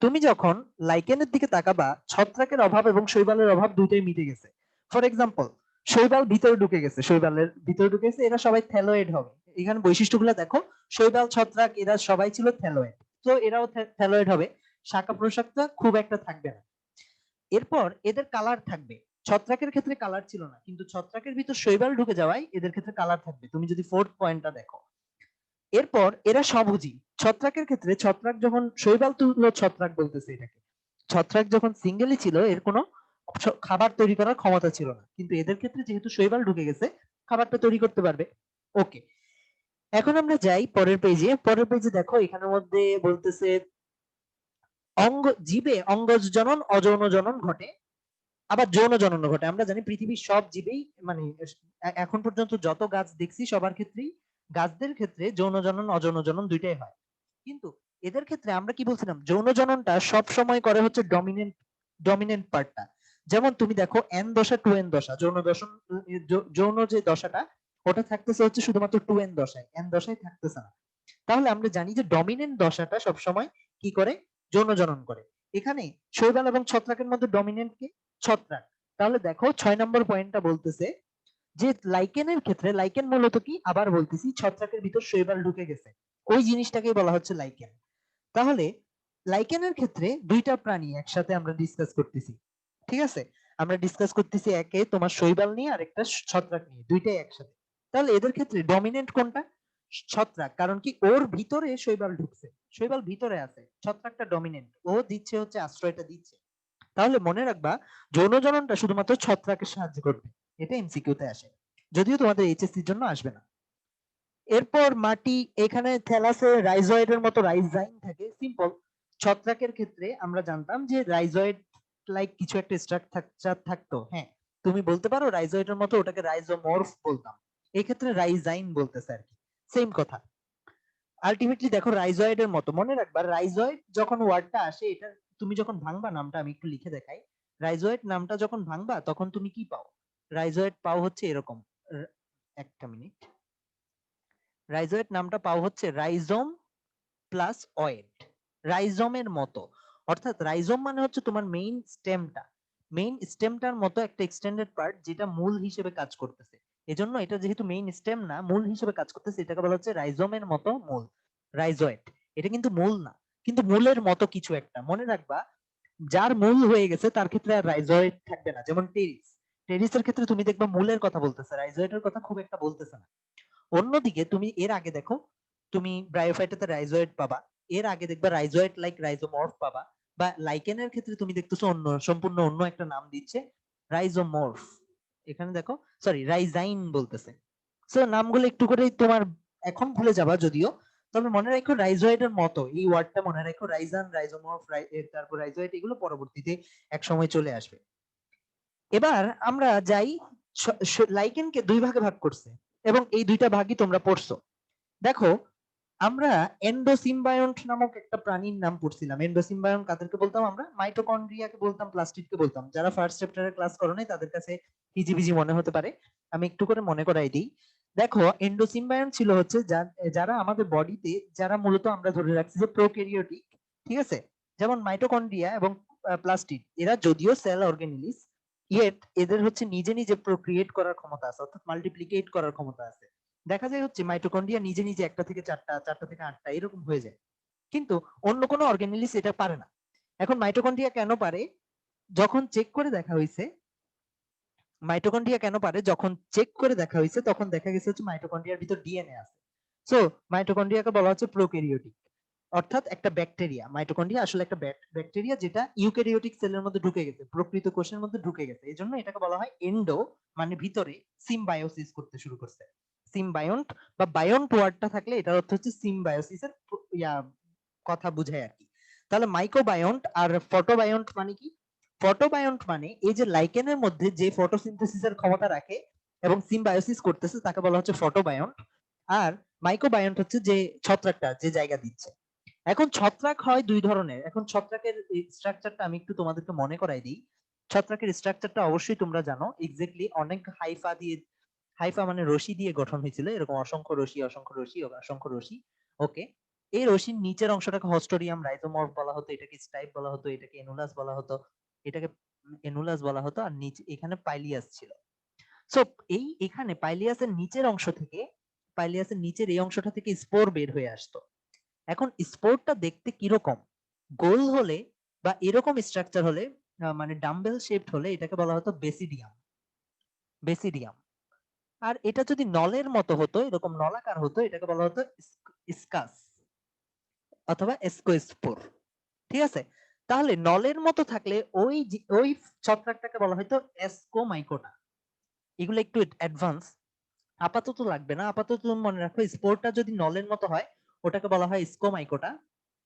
তুমি যখন লাইকেনের দিকে তাকাবা, ছত্রাকের অভাব এবং শৈবালের অভাব দুইটাই মিটে গেছে। ফর এক্সাম্পল, শৈবাল ভিতরে ঢুকে গেছে, শৈবালের ভিতরে ঢুকে গেছে, এরা সবাই থ্যালয়েড হবে। এখানে বৈশিষ্ট্যগুলো দেখো, শৈবাল, ছত্রাক এরা সবাই ছিল থ্যালয়েড, তো এরাও থ্যালয়েড হবে। শাখা প্রশাখা খুব একটা থাকবে না। এরপর এদের কালার থাকবে। ছত্রাকের ক্ষেত্রে কালার ছিল না, কিন্তু ছত্রাকের ভিতর শৈবাল ঢুকে যাওয়ায় এদের ক্ষেত্রে কালার থাকবে, তুমি যদি ফোর্থ পয়েন্টটা দেখো। এরপর এরা স্বভোজী। ছত্রাকের ক্ষেত্রে ছত্রাক যখন শৈবাল তুল্য ছত্রাক বলতেছে এটাকে, ছত্রাক যখন সিঙ্গেলই ছিল এর কোনো খাবার তৈরি করার ক্ষমতা ছিল না, কিন্তু এদের ক্ষেত্রে যেহেতু শৈবাল ঢুকে গেছে খাবারটা তৈরি করতে পারবে। ওকে, এখন আমরা যাই পরের পেজে। পরের পেজে দেখো এখানের মধ্যে বলতেছে জীবে অঙ্গজ জনন অযৌন জনন ঘটে, আবার যৌন জনন ঘটে। আমরা জানি পৃথিবীর সব জীবেই, মানে এখন পর্যন্ত যত গাছ দেখছি সবার ক্ষেত্রেই, গাছদের ক্ষেত্রে যৌন জনন অযৌন জনন দুইটাই হয়। কিন্তু এদের ক্ষেত্রে আমরা কি বলছিলাম, যৌন জননটা সব সময় করে হচ্ছে ডমিনেন্ট, ডমিনেন্ট পার্টটা। যেমন তুমি দেখো এন দশা টু এন দশা, যৌন দশন, যৌন যে দশাটা ওটা থাকতেছে হচ্ছে শুধুমাত্র টু এন দশায়, এন দশায় থাকতেছে না। তাহলে আমরা জানি যে ডমিনেন্ট দশাটা সবসময় কি করে, যৌন জনন করে। এখানে শৈবাল এবং ছত্রাকের মধ্যে ডমিনেন্ট কি, ছত্রাক। তাহলে দেখো 6 নম্বর পয়েন্টটা বলতেছে যে লাইকেনের ক্ষেত্রে, লাইকেন মূলত কি, আবার বলতেছি, ছত্রাকের ভিতর শৈবাল ঢুকে গেছে, ওই জিনিসটাকেই বলা হচ্ছে লাইকেন। তাহলে লাইকেনের ক্ষেত্রে দুইটা প্রাণী একসাথে আমরা ডিসকাস করতেছি, ঠিক আছে? আমরা ডিসকাস করতেছি একে তোমার শৈবাল নিয়ে আর একটা ছত্রাক নিয়ে, দুইটাই একসাথে। তাহলে এদের ক্ষেত্রে ডমিনেন্ট কোনটা, ছত্রাক। কারণ কি, ওর ভিতরে শৈবাল ঢুকছে, শৈবাল ভিতরে আছে, ছত্রাকটা ডমিনেন্ট, ও দিচ্ছে হচ্ছে আশ্রয়টা দিচ্ছে। তাহলে মনে রাখবা যৌন জননটা শুধুমাত্র ছত্রাকের সাহায্য করবে, এটা এমসিকিউতে আসে, যদিও তোমাদের এইচএসসির জন্য আসবে না। এরপর মাটি, এখানে থ্যালাসে রাইজয়েডের মতো রাইজাইন থাকে, সিম্পল। ছত্রাকের ক্ষেত্রে আমরা জানতাম যে রাইজয়েড লাইক কিছু একটা স্ট্রাকচার থাকতো, হ্যাঁ, তুমি বলতে পারো রাইজয়েডের মতো, ওটাকে রাইজোমর্ফ বলতাম। এই ক্ষেত্রে রাইজাইন বলতেছে আর কি, সেম কথা। আলটিমেটলি দেখো রাইজয়েডের মতো, মনে রাখবা রাইজয়েড যখন ওয়ার্ডটা আসে, এটা তুমি যখন ভাঙবা নামটা, আমি একটু লিখে দেখাই। রাইজয়েড নামটা যখন ভাঙবা তখন তুমি কি পাও, রাইজয়েড পাও হচ্ছে এরকম, একটা মিনিট, রাইজয়েড নামটা পাও হচ্ছে রাইজোম প্লাস অয়েড, রাইজোমের মতো। অর্থাৎ রাইজোম মানে হচ্ছে তোমার মেইন স্টেমটা, মেইন স্টেমটার মতো একটা এক্সটেন্ডেড পার্ট যেটা মূল হিসেবে কাজ করতেছে। এজন্য এটা যেহেতু মেইন স্টেম না, মূল হিসেবে কাজ করতেছে, এটাকে বলা হচ্ছে রাইজোমের মতো মূল, রাইজয়েড। এটা কিন্তু মূল না, কিন্তু মূলের মতো কিছু একটা, মনে রাখবা। যার মূল হয়ে গেছে তার ক্ষেত্রে আর রাইজয়েড থাকবে না, যেমন টেরিস, টেরিসের ক্ষেত্রে তুমি দেখবা মূলের কথা বলতেছে, রাইজয়েডের কথা খুব একটা বলতেছে না। অন্যদিকে তুমি এর আগে দেখো, তুমি ব্রায়োফাইটাতে রাইজয়েড পাবা, এর আগে দেখবা রাইজয়েড লাইক রাইজোমর্ফ পাবা, বা লাইকেনের ক্ষেত্রে তুমি দেখতেছো অন্য, সম্পূর্ণ অন্য একটা নাম দিচ্ছে, রাইজোমর্ফ। এখানে দেখো, সরি রাইজাইন বলতেছে। সো নামগুলো একটু করে তোমার এখন ভুলে যাবা যদিও, তবে মনে রাখো রাইজয়েডের মতো, এই ওয়ার্ডটা মনে রাখো, রাইজান, রাইজোমর্ফ, তারপর রাইজয়েড, এগুলো পরবর্তীতে এক সময় চলে আসবে। এবার আমরা যাই, লাইকেনকে দুই ভাগে ভাগ করছে, এবং এই দুইটা ভাগই তোমরা পড়ছো। দেখো, আমরা এন্ডোসিম্বায়ন্ট নামক একটা প্রাণীর নাম পড়ছিলাম। এন্ডোসিম্বায়ন্ট কাদেরকে বলতাম আমরা, মাইটোকন্ড্রিয়াকে বলতাম, প্লাস্টিডকে বলতাম। যারা ফার্স্ট চ্যাপ্টারের ক্লাস করো নাই তাদের কাছে হিজিবিজি মনে হতে পারে, আমি একটু করে মনে করাই দিই। দেখো, এন্ডোসিম্বায়ন্ট ছিল হচ্ছে যারা আমাদের বডিতে, যারা মূলত আমরা ধরে রাখছি যে প্রোক্যারিওটিক, ঠিক আছে? যেমন মাইটোকন্ড্রিয়া এবং প্লাস্টিড, এরা যদিও সেল অর্গানিলিস, ইয়েট এদের হচ্ছে নিজে নিজে প্রোক্রিয়েট করার ক্ষমতা আছে, অর্থাৎ মাল্টিপ্লিকেট করার ক্ষমতা আছে। দেখা যায় হচ্ছে মাইটোকন্ড্রিয়া নিজে নিজে একটা থেকে চারটা, চারটা থেকে আটটা এরকম হয়ে যায়, কিন্তু অন্য কোনো অর্গানিলিস এটা পারে না। এখন মাইটোকন্ড্রিয়া কেন পারে, যখন চেক করে দেখা হয়েছে, মাইটোকন্ড্রিয়া কেন পারে, যখন চেক করে দেখা হয়েছে তখন দেখা গেছে হচ্ছে মাইটোকন্ড্রিয়ার ভিতর ডিএনএ আছে। সো মাইটোকন্ড্রিয়াকে বলা হচ্ছে প্রোক্যারিওটিক, অর্থাৎ একটা ব্যাকটেরিয়া। মাইটোকন্ড্রিয়া আসলে একটা ব্যাকটেরিয়া যেটা ইউক্যারিওটিক সেলের মধ্যে ঢুকে গেছে, প্রকৃত কোষের মধ্যে ঢুকে গেছে, এই জন্য এটাকে বলা হয় এন্ডো, মানে ভিতরে সিম্বায়োসিস করতে শুরু করছে। সিম্বায়ন্ট বা বায়ন্ট ওয়ার্ডটা থাকলে এটার অর্থ হচ্ছে সিম্বায়োসিসের ইয়া কথা বুঝায় আর কি। তাহলে মাইক্রোবায়ন্ট আর ফটোবায়ন্ট মানে কি, ফটোবায়ন্ট মানে এই যে লাইকেনের মধ্যে যে ফটোসিনথেসিসের ক্ষমতা রাখে এবং সিম্বায়োসিস করতেছে তাকে বলা হচ্ছে ফটোবায়ন্ট। আর মাইক্রোবায়ন্ট হচ্ছে যে ছত্রাকটা যে জায়গা দিচ্ছে। এখন ছত্রাক হয় দুই ধরনের। এখন ছত্রাকের স্ট্রাকচারটা আমি একটু তোমাদেরকে মনে করাই দিই। ছত্রাকের স্ট্রাকচারটা অবশ্যই তোমরা জানো, এক্স্যাক্টলি অনেক হাইফা দিয়ে, হাইফা মানে রশি দিয়ে গঠন হয়েছিল, এরকম অসংখ্য রশি, অসংখ্য রশি, অসংখ্য রশি। ওকে, এই রশির নিচের অংশটাকে হস্টোরিয়াম রাইজোমর্ফ বলা হতো, এটাকে স্টাইপ বলা হতো, এটাকে এনুলাস বলা হতো, এটাকে এনুলাস বলা হতো, আর নিচে এখানে পাইলিয়াস ছিল। সো এখানে পাইলিয়াসের নিচের অংশ থেকে, পাইলিয়াসের নিচের এই অংশটা থেকে স্পোর বের হয়ে আসতো। এখন স্পোরটা দেখতে কিরকম, গোল হলে বা এরকম স্ট্রাকচার হলে, মানে ডাম্বেল শেপড হলে এটাকে বলা হতো বেসিডিয়াম। বেসিডিয়াম। আর এটা যদি নলের মতো হতো, এরকম নলাকার হতো, এটাকে বলা হতো স্কাস অথবা এসকোস্পোর। ঠিক আছে, তাহলে নলের মতো থাকলে ওই ছত্রাকটাকে বলা হয়তো এসকোমাইকোটা। এগুলো একটু অ্যাডভান্স, আপাতত লাগবে না, আপাতত তুমি মনে রাখো স্পোরটা যদি নলের মতো হয় ওটাকে বলা হয় স্কোমাইকোটা।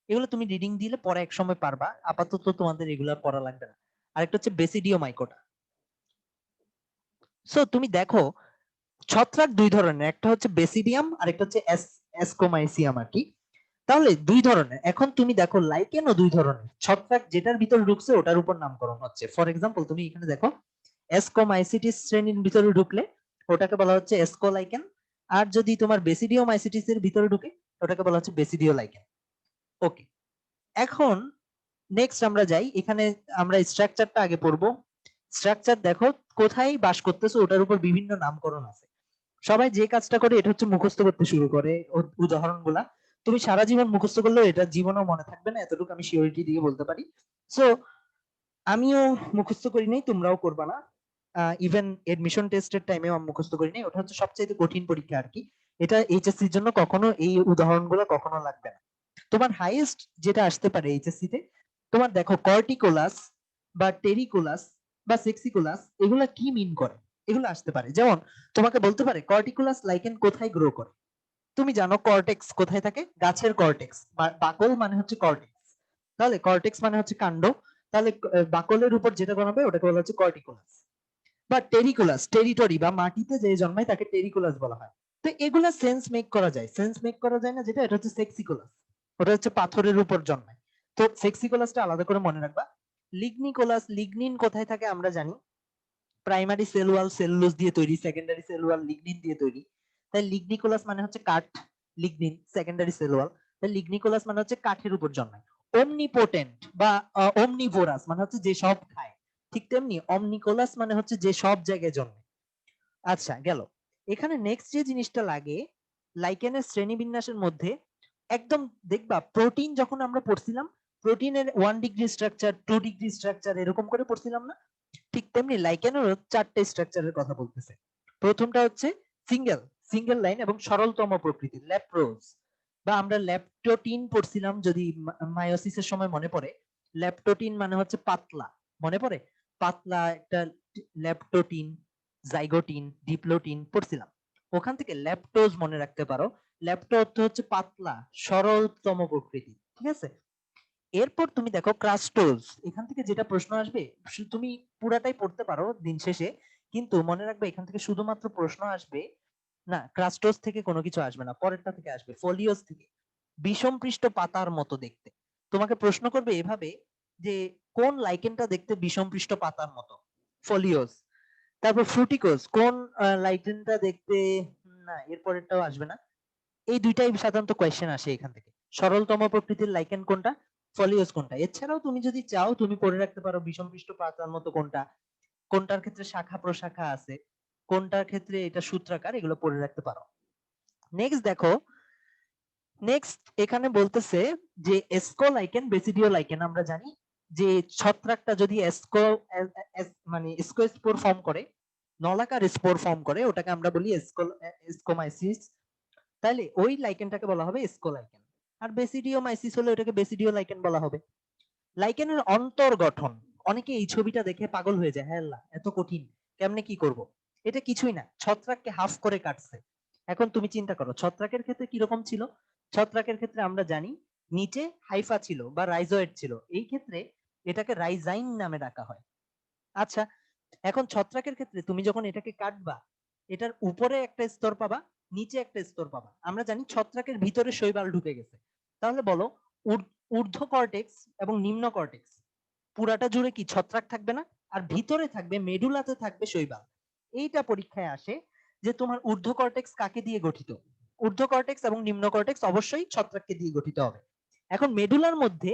এগুলো তুমি রিডিং দিলে পরে এক সময় পারবা, আপাতত তোমাদের এগুলা পড়া লাগবে না। আরেকটা হচ্ছে বেসিডিওমাইকোটা। সো তুমি দেখো ছত্রাক দুই ধরনের, একটা হচ্ছে বেসিডিয়াম আর একটা হচ্ছে এসকোমাইসিয়াম আর কি। তাহলে দুই ধরনের। এখন তুমি দেখো লাইকেনও দুই ধরনের, ছত্রাক যেটার ভিতর ঢুকছে ওটার উপর নামকরণ হচ্ছে। ফর এক্সাম্পল তুমি এখানে দেখো এসকোমাইসিটিস শ্রেণীর ভিতরে ঢুকলে ওটাকে বলা হচ্ছে এসকোলাইকেন, আর যদি তোমার বেসিডিওমাইসিটিস এর ভিতরে ঢুকে ওটাকে বলা হচ্ছে বেসিডিওলাইকেন। ওকে, এখন নেক্সট আমরা যাই, এখানে আমরা স্ট্রাকচারটা আগে পড়বো। স্ট্রাকচার দেখো কোথায় বাস করতেছে ওটার উপর বিভিন্ন নামকরণ আছে। সবাই যে কাজটা করে এটা হচ্ছে মুখস্থ করতে শুরু করে উদাহরণগুলা। তুমি সারা জীবন মুখস্থ করলেও এটা জীবনেও মনে থাকবে না, এতটুকু আমি সিওরিটি দিয়ে বলতে পারি। সো আমিও মুখস্থ করি নাই, তোমরাও করবা না। ইভেন এডমিশন টেস্টের টাইমেও আমি মুখস্থ করি নাই, ওটা হচ্ছে সবচেয়ে কঠিন পরীক্ষা আর কি। এটা এইচএসসি এর জন্য কখনো এই উদাহরণগুলো কখনো লাগবে না। তোমার হাইয়েস্ট যেটা আসতে পারে এইচএসসি তে, তোমার দেখো কর্টিকোলাস বা টেরিকোলাস বা সেক্সিকোলাস এগুলা কি মিন করে, এগুলো আসতে পারে। যেমন তোমাকে বলতে পারে কর্টিকুলাস লাইকেন কোথায় গ্রো করে। তুমি জানো কর্টেক্স কোথায় থাকে, গাছের কর্টেক্স, বাকল মানে হচ্ছে কর্টেক্স, তাহলে কর্টেক্স মানে হচ্ছে কাণ্ড, তাহলে বাকলের উপর যেটা বানাবে ওটাকে বলা হচ্ছে কর্টিকুলাস। বা টেরিকুলাস, টেরিটরি বা মাটিতে যে জন্মায় তাকে টেরিকুলাস বলা হয়। তো এগুলা সেন্স মেক করা যায়, সেন্স মেক করা যায় না যেটা, এটা হচ্ছে সেক্সিকুলাস, ওটা হচ্ছে পাথরের উপর জন্মায়। তো সেক্সিকুলাসটা আলাদা করে মনে রাখবা। লিগনিকোলাস, লিগনিন কোথায় থাকে আমরা জানি, প্রাইমারি সেল ওয়াল সেলুলোজ দিয়ে তৈরি, সেকেন্ডারি সেল ওয়াল লিগনিন দিয়ে তৈরি। তাই লিগনিকোলাস মানে হচ্ছে কাঠ, লিগনিন সেকেন্ডারি সেল ওয়াল, তাই লিগনিকোলাস মানে হচ্ছে কাঠের উপর জন্মায়। অমনিপোটেন্ট বা অমনিভোরাস মানে হচ্ছে যে সব খায়, ঠিক তেমনি অমনিকোলাস মানে হচ্ছে যে সব জায়গায় জন্মে। আচ্ছা গেল। এখানে নেক্সট যে জিনিসটা লাগে লাইকেনের শ্রেণীবিন্যাসের মধ্যে, একদম দেখবা প্রোটিন যখন আমরা পড়ছিলাম, প্রোটিনের 1 ডিগ্রি স্ট্রাকচার, 2 ডিগ্রি স্ট্রাকচার এরকম করে পড়ছিলাম না, ঠিক তেমনি লাইকেনেরও 4টে স্ট্রাকচারের কথা বলতেছে। প্রথমটা হচ্ছে সিঙ্গেল, সিঙ্গেল লাইন এবং সরলতম প্রকৃতির ল্যাপ্রোজ, বা আমরা ল্যাপটোটিন পড়ছিলাম যদি মায়োসিসের সময় মনে পড়ে। ল্যাপটোটিন মানে হচ্ছে পাতলা, মনে পড়ে, পাতলা একটা ল্যাপটোটিন, জাইগোটিন, ডিপ্লোটিন পড়ছিলাম, ওখান থেকে ল্যাপটোজ মনে রাখতে পারো। ল্যাপটো অর্থ হচ্ছে পাতলা, সরলতম প্রকৃতি, ঠিক আছে। এরপর তুমি দেখো ক্রাস্টোজ, এখান থেকে যেটা প্রশ্ন আসবে তুমি পুরাটাই পড়তে পারো দিন শেষে, কিন্তু মনে রাখবে এখান থেকে শুধুমাত্র প্রশ্ন আসবে না, ক্রাস্টোজ থেকে কোনো কিছু আসবে না, পরেরটা থেকে আসবে ফলিওস থেকে। বিষম পৃষ্ঠ পাতার মতো দেখতে, তোমাকে প্রশ্ন করবে এভাবে যে কোন লাইকেনটা দেখতে বিষম পৃষ্ঠ পাতার মতো, ফলিওস। তারপর ফ্রুটিকোজ, কোন লাইকেনটা দেখতে, না এরপরেরটাও আসবে না। এই দুইটাই সাধারণত কোয়েশ্চেন আসে এখান থেকে। সরলতম প্রকৃতির লাইকেন কোনটা, ফলিওস কোনটা। এছাড়াও তুমি যদি চাও তুমি পড়ে রাখতে পারো বিষম পৃষ্ঠ পাতার মতো কোনটা, কোনটার ক্ষেত্রে শাখা প্রশাখা আছে, কোনটার ক্ষেত্রে এটা সূত্রাকার, এগুলো পড়ে রাখতে পারো। নেক্সট দেখো, নেক্সট এখানে বলতেছে যে এসকো লাইকেন, বেসিডিও লাইকেন আমরা জানি যে ছত্রাকটা যদি এসকো মানে স্পোর ফর্ম করে, নলাকার স্পোর ফর্ম করে, ওটাকে আমরা বলি এসকোমাইসিস, তাহলে ওই লাইকেনটাকে বলা হবে এসকোলাইকেন। আর বেসিডিওমাইসিস হলে ওটাকে বেসিডিও লাইকেন বলা হবে। লাইকেনের অন্তর গঠন, অনেকে এই ছবিটা দেখে পাগল হয়ে যায়, হ্যাঁ আল্লাহ এত কঠিন, কেমনে কি করব। এটা কিছুই না, ছত্রাককে হাফ করে কাটছে। এখন তুমি চিন্তা করো ছত্রাকের ক্ষেত্রে কিরকম ছিল, ছত্রাকের ক্ষেত্রে আমরা জানি নিচে হাইফা ছিল বা রাইজোয়েড ছিল, এই ক্ষেত্রে এটাকে রাইজাইন নামে ডাকা হয়। আচ্ছা, এখন ছত্রাকের ক্ষেত্রে তুমি যখন এটাকে কাটবা, এটার উপরে একটা স্তর পাবা, নিচে একটা স্তর পাবা। আমরা জানি ছত্রাকের ভিতরে শৈবাল ঢুকে গেছে, তাহলে বলো ঊর্ধ্ব কর্টেক্স এবং নিম্ন কর্টেক্স পুরাটা জুড়ে কি ছত্রাক থাকবে না, আর ভিতরে থাকবে মেডুলাতে থাকবে শৈবাল। এইটা পরীক্ষায় আসে যে তোমার ঊর্ধ্ব কর্টেক্স কাকে দিয়ে গঠিত, ঊর্ধ্ব কর্টেক্স এবং নিম্ন কর্টেক্স অবশ্যই ছত্রাককে দিয়ে গঠিত হবে। এখন মেডুলার মধ্যে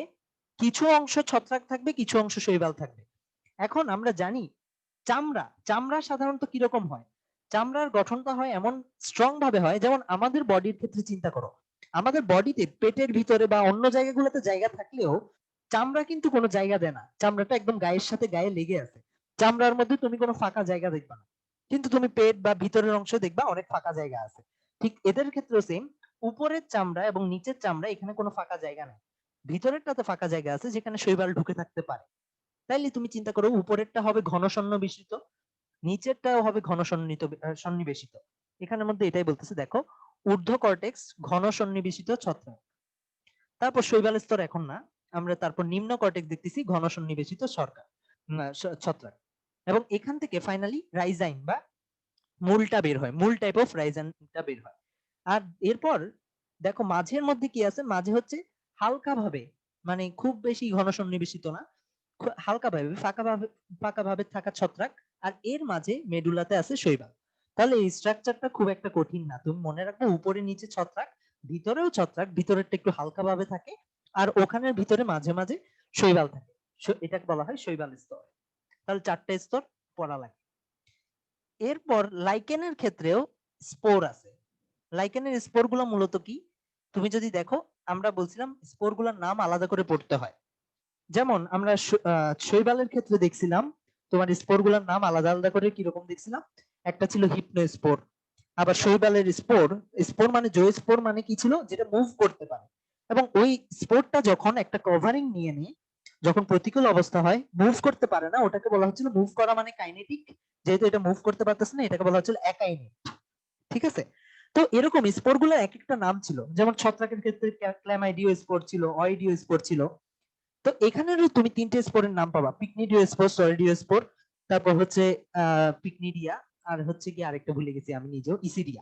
কিছু অংশ ছত্রাক থাকবে, কিছু অংশ শৈবাল থাকবে। এখন আমরা জানি চামড়া সাধারণত কিরকম হয়, চামড়ার গঠনটা হয় এমন স্ট্রং ভাবে হয়, যেমন আমাদের বডির ক্ষেত্রে চিন্তা করো, আমাদের বডিতে পেটের ভিতরে বা অন্য জায়গাগুলোতে জায়গা থাকলেও চামড়া কিন্তু কোনো জায়গা দেয় না, চামড়াটা একদম গায়ের সাথে গায়ে লেগে আছে, চামড়ার মধ্যে তুমি কোনো ফাঁকা জায়গা দেখবা না, কিন্তু তুমি পেট বা ভিতরের অংশ দেখবা অনেক ফাঁকা জায়গা আছে। ঠিক এদের ক্ষেত্রেও সেম, উপরের চামড়া এবং নিচের চামড়া এখানে কোনো ফাঁকা জায়গা নেই, ভিতরেরটাতে ফাঁকা জায়গা আছে যেখানে শৈবাল ঢুকে থাকতে পারে। তাইলে তুমি চিন্তা করো, উপরেরটা হবে ঘন সন্নিবেশিত, নিচেরটাও হবে ঘন সন্নিবেশিত। এখানের মধ্যে এটাই বলতেছে, দেখো ঊর্ধ্ব কর্টেক্স ঘন সন্নিবেশিত ছত্রাক, তারপর শৈবাল স্তর এখন না, আমরা তারপর নিম্ন কর্টেক্স দেখতেছি ঘন সন্নিবেশিত ছত্রাক, এবং এখান থেকে ফাইনালি রাইজাইন বা মূলটা বের হয়, মূল টাইপ অফ রাইজাইনটা বের হয়। আর এরপর দেখো মাঝের মধ্যে কি আছে, মাঝে হচ্ছে হালকা ভাবে, মানে খুব বেশি ঘন সন্নিবেশিত না, হালকা ভাবে ফাঁকা ভাবে থাকা ছত্রাক, আর এর মাঝে মেডুলাতে আছে শৈবাল। তাহলে এই স্ট্রাকচারটা খুব একটা কঠিন না, তুমি মনে রাখবে উপরে নিচে ছত্রাক, ভিতরেও ছত্রাক, ভিতরেরটা একটু হালকা ভাবে থাকে, আর ওখানের ভিতরে মাঝে মাঝে শৈবাল থাকে, এটাকে বলা হয় শৈবাল স্তর। তাহলে 4টে স্তর পড়া লাগে। এরপর লাইকেনের ক্ষেত্রেও স্পোর আছে। লাইকেনের স্পোর গুলো মূলত কি, তুমি যদি দেখো, আমরা বলছিলাম স্পোর গুলোর নাম আলাদা করে পড়তে হয়, যেমন আমরা শৈবালের ক্ষেত্রে দেখছিলাম তোমার স্পোর গুলোর নাম আলাদা আলাদা করে কিরকম দেখছিলাম, একটা ছিল হিপনোস্পোর, আবার শৈবালের স্পোর, স্পোর মানে জোস্পোর মানে কি ছিল, যেটা মুভ করতে পারে, এবং ওই স্পোরটা যখন একটা কভারিং নিয়ে নেয়, যখন প্রতিকূল অবস্থা হয়, মুভ করতে পারে না, ওটাকে বলা হচ্ছিল, মুভ করা মানে কাইনেটিক, যেহেতু এটা মুভ করতে পারতেছে না, এটাকে বলা হচ্ছিল অ্যাকাইনেট। ঠিক আছে, তো এরকম স্পোর গুলোর এক একটা নাম ছিল, যেমন ছত্রাকের ক্ষেত্রে ক্ল্যামাইডিও স্পোর ছিল, অয়েডিও স্পোর ছিল। তো এখানেরও তুমি 3টে স্পোরের নাম পাবা, পিকনিডিও স্পোর, সলিডিও স্পোর, তারপর হচ্ছে পিকনিডিয়া, আর হচ্ছে কি আরেকটা ভুলে গেছি আমি নিজেও, ইসিডিয়া।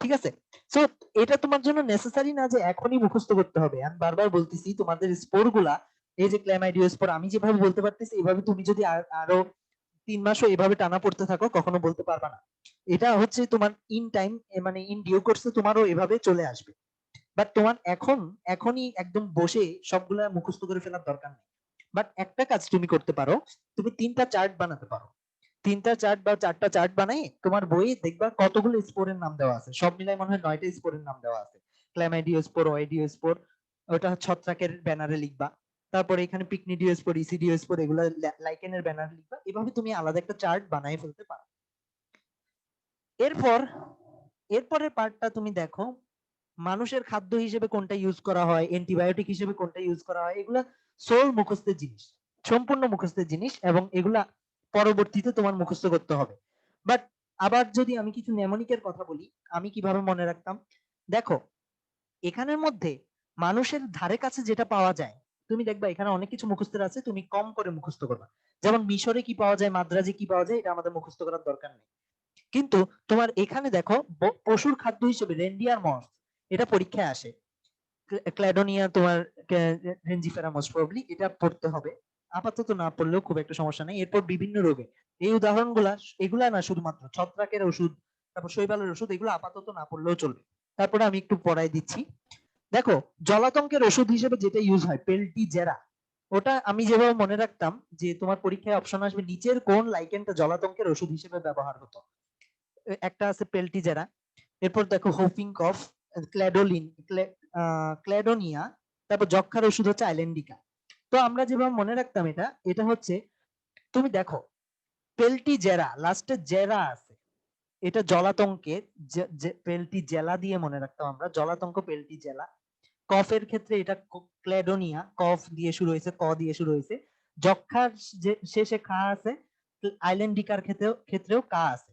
ঠিক আছে, সো এটা তোমার জন্য নেসেসারি না যে এখনই মুখস্থ করতে হবে, আমি বারবার বলতেছি তোমাদের স্পোর গুলা, এই যে ক্ল্যামাইডিও স্পোর আমি যেভাবে বলতে পারতেছি, এভাবে তুমি যদি আরো 3 মাসও এভাবে টানা পড়তে থাকো কখনো বলতে পারবা না। এটা হচ্ছে তোমার ইন টাইম, মানে ইন ডিউ কোর্সে তোমারও এভাবে চলে আসবে, বাট তোমার এখনই একদম বসে সবগুলা মুখস্থ করে ফেলার দরকার নেই। বাট একটা কাজ তুমি করতে পারো, তুমি 3টা চার্ট বানাতে পারো, 3টা চার্ট বা 4টা চার্ট বানাই তোমার বইয়ে দেখবা কতগুলো স্পোরের নাম দেওয়া আছে, সব মিলাই মনে হয় 9টা স্পোরের নাম দেওয়া আছে, ক্ল্যামাইডিও স্পোর, ওয়েডিও স্পোর, ওটা ছত্রাকের ব্যানারে লিখবা, তারপরে এখানে পিকনিডিও স্পোর, ইসিডিও স্পোর, এগুলো লাইকেনের ব্যানারে লিখবা, এভাবে তুমি আলাদা একটা চার্ট বানাই ফেলতে পারো। এরপর এরপরের পার্টটা তুমি দেখো, মানুষের খাদ্য হিসেবে কোনটা ইউজ করা হয়, অ্যান্টিবায়োটিক হিসেবে কোনটা ইউজ করা হয়, এগুলা সোল মুখস্থের জিনিস, সম্পূর্ণ মুখস্থের জিনিস, এবং এগুলা পরবর্তীতে তোমার মুখস্থ করতে হবে। বাট আবার যদি আমি কিছু নেমোনিকের কথা বলি, আমি কিভাবে মনে রাখতাম, দেখো এখানের মধ্যে মানুষের ধারে কাছে যেটা পাওয়া যায়, তুমি দেখবা এখানে অনেক কিছু মুখস্থের আছে, তুমি কম করে মুখস্থ করবা, যেমন মিশরে কি পাওয়া যায়, মাদ্রাজে কি পাওয়া যায়, এটা আমাদের মুখস্থ করার দরকার নেই। কিন্তু তোমার এখানে দেখো পশুর খাদ্য হিসেবে রেন্ডিয়ার মস, এটা পরীক্ষায় আসে, ক্ল্যাডোনিয়া তোমার রেঞ্জিফেরা মোস্ট প্রবাবলি, এটা পড়তে হবে, আপাতত না পড়লেও খুব একটা সমস্যা নেই। এরপর বিভিন্ন রোগে, এই উদাহরণগুলা, এগুলা না শুধুমাত্র ছত্রাকের ওষুধ, তারপর শৈবালের ওষুধ, এগুলো আপাতত না পড়লেও চলবে। তারপরে আমি একটু পড়াই দিচ্ছি, দেখো জলাতঙ্কের ওষুধ হিসেবে যেটা ইউজ হয় পেল্টিজেরা, ওটা আমি যেভাবে মনে রাখতাম যে তোমার পরীক্ষায় অপশন আসবে নিচের কোন লাইকেনটা জলাতঙ্কের ওষুধ হিসেবে ব্যবহার হতো, একটা আছে পেল্টিজেরা, এরপর দেখো হোফিং কফ, ক্ল্যাডোলিন, ক্ল্যাডোনিয়া, তারপর যক্ষার ওষুধ হচ্ছে আইল্যান্ডিকা। তো আমরা যেভাবে মনে রাখতাম এটা, এটা হচ্ছে, তুমি দেখো পেল্টিজেরা, লাস্টে জেরা আছে, এটা জলাতঙ্কের, পেল্টিজেলা দিয়ে মনে রাখতাম আমরা, জলাতঙ্ক পেল্টিজেলা। কফের ক্ষেত্রে এটা ক্ল্যাডোনিয়া, কফ দিয়ে শুরু হয়েছে, ক দিয়ে শুরু হয়েছে। যক্ষার যে শেষে খা আছে, আইল্যান্ডিকার ক্ষেত্রেও কা আছে।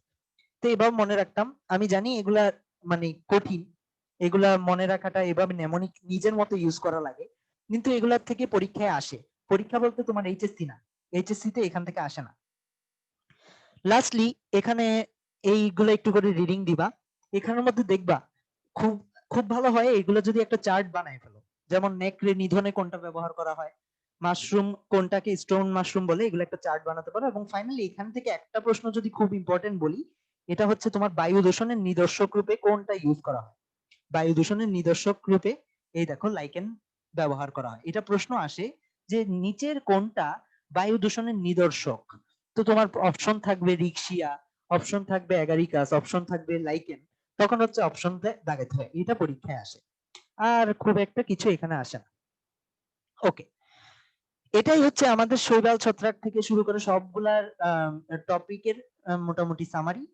তো এভাবে মনে রাখতাম, আমি জানি এগুলা মানে কঠিন, এগুলা মনে রাখাটা এভাবে নেমনিক নিজের মতো ইউজ করা লাগে, কিন্তু এগুলার থেকে পরীক্ষায় আসে, পরীক্ষা বলতে তোমার এইচএসসি না, এইচএসসি তে এখান থেকে আসে না। লাস্টলি এখানে এইগুলো একটু করে রিডিং দিবা, এখানের মধ্যে দেখবা খুব খুব ভালো হয় এগুলো যদি একটা চার্ট বানায় ফেলো, যেমন নেকড়ে নিধনে কোনটা ব্যবহার করা হয়, মাশরুম কোনটাকে স্টোন মাশরুম বলে, এগুলো একটা চার্ট বানাতে পারো। এবং ফাইনালি এখান থেকে একটা প্রশ্ন যদি খুব ইম্পর্টেন্ট বলি, এটা হচ্ছে তোমার বায়ু দূষণের নিদর্শক রূপে কোনটা ইউজ করা হয়। বায়ু দূষণের নিদর্শক রূপে এই দেখো লাইকেন ব্যবহার করা হয়। এটা প্রশ্ন আসে যে নিচের কোনটা বায়ু দূষণের নিদর্শক। তো তোমার অপশন থাকবে রিক্সিয়া, অপশন থাকবে অ্যাগারিকাস, অপশন থাকবে লাইকেন। তখন হচ্ছে অপশন দাগাতে হয়, এটা পরীক্ষায় আসে। আর খুব একটা কিছু এখানে আসে না। ওকে, এটাই হচ্ছে আমাদের শৈবাল ছত্রাক থেকে শুরু করে সবগুলার টপিকের মোটামুটি সামারি।